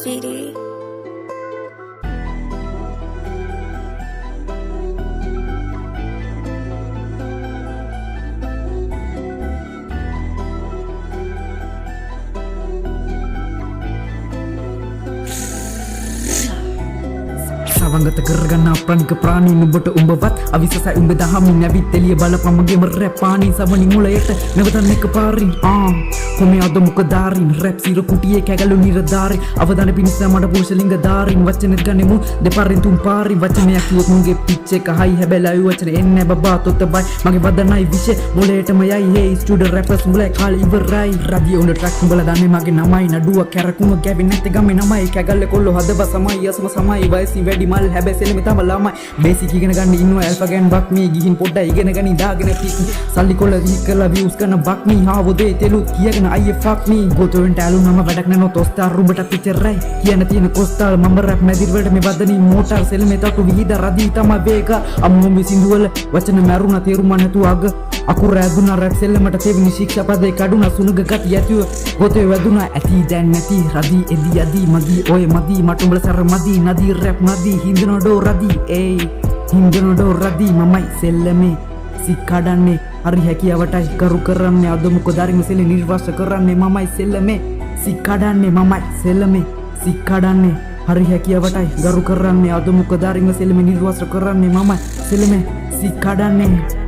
sweetie. සවංගත කරගන්න ප්‍රණික ප්‍රාණී නුඹට උඹවත් අවිසසයි උඹ දහමින් නැවිත් එළිය බලපමගේම රැප් පාණී සවනි මුලයට නැවතන් එක පාරින් කොමේ අද මුකදාරින් රැප් සිර කුටියේ කැගලු නිරදාරි අවදාන පිණිස මඩ පුරුෂලිංග දාරින් වචනෙත් ගන්නෙමු දෙපාරින් තුන් පාරින් වචනයක් කිව්වොත් මුගේ පිච් එක හයි හැබැයි ලයිව් වචන එන්නේ බබා තොත බයි මගේ වදනයි විෂය මොලේටම යයි හේ ස්ටුඩන්ට් රැපර්ස් මුලේ කාලේ ඉවරයි රදිය උඩ ට්‍රැක් උඹලා දන්නේ මගේ නමයි නඩුව කැරකුම ගැවි නැත්තේ ගමේ නමයි කැගල්ල කොල්ලෝ හදව සමයි යසම සමයි වයසි වැඩි මල් හැබැයි සෙලෙම තම ළමයි බේසික් ඉගෙන ගන්න ඉන්නවා ඇල්ෆා ගෑන් බක් මේ ගිහින් පොඩ්ඩක් ඉගෙන ගනි දාගෙන පික් සල්ලි කොල්ල විහි කරලා views කරන බක් මේ හාවදේ තෙලුත් කියගෙන අයියේ ෆක් මේ ගොතෙන්ට ඇලුනම වැඩක් නැනෝ තොස්තාර රුඹට පිටරයි කියන තියෙන කොස්තාල් මම රැප් මැදිරි වලට මේ වදනි මෝටර් සෙලෙම තටු විහිද රදී තම වේග අම්මෝ සින්දුවල වචන මැරුණා තේරුම නැතු අග අකුර ඇදුනා රැප් සෙල්ලමට තෙවිනි ශික්ෂා පදේ කඩුනා සුනුග ගති යතිව ගොතේ වැදුනා ඇති දැන් නැති රදී එදි යදී මදී ඔය මදී මට උඹල සර මදී නදී රැප් නදී හින්දනඩෝ රදී ඒ හින්දනඩෝ රදී මමයි සෙල්ලමේ සික්කඩන්නේ හරි හැකියාවටයි කරු කරන්නේ අද මොකද අරිම සෙල්ලේ නිර්වාස කරන්නේ මමයි සෙල්ලමේ සික්කඩන්නේ මමයි සෙල්ලමේ සික්කඩන්නේ හරි හැකියාවටයි ගරු කරන්නේ අද මොකද අරිම සෙල්ලේ නිර්වාස කරන්නේ මමයි සෙල්ලමේ සික්කඩන්නේ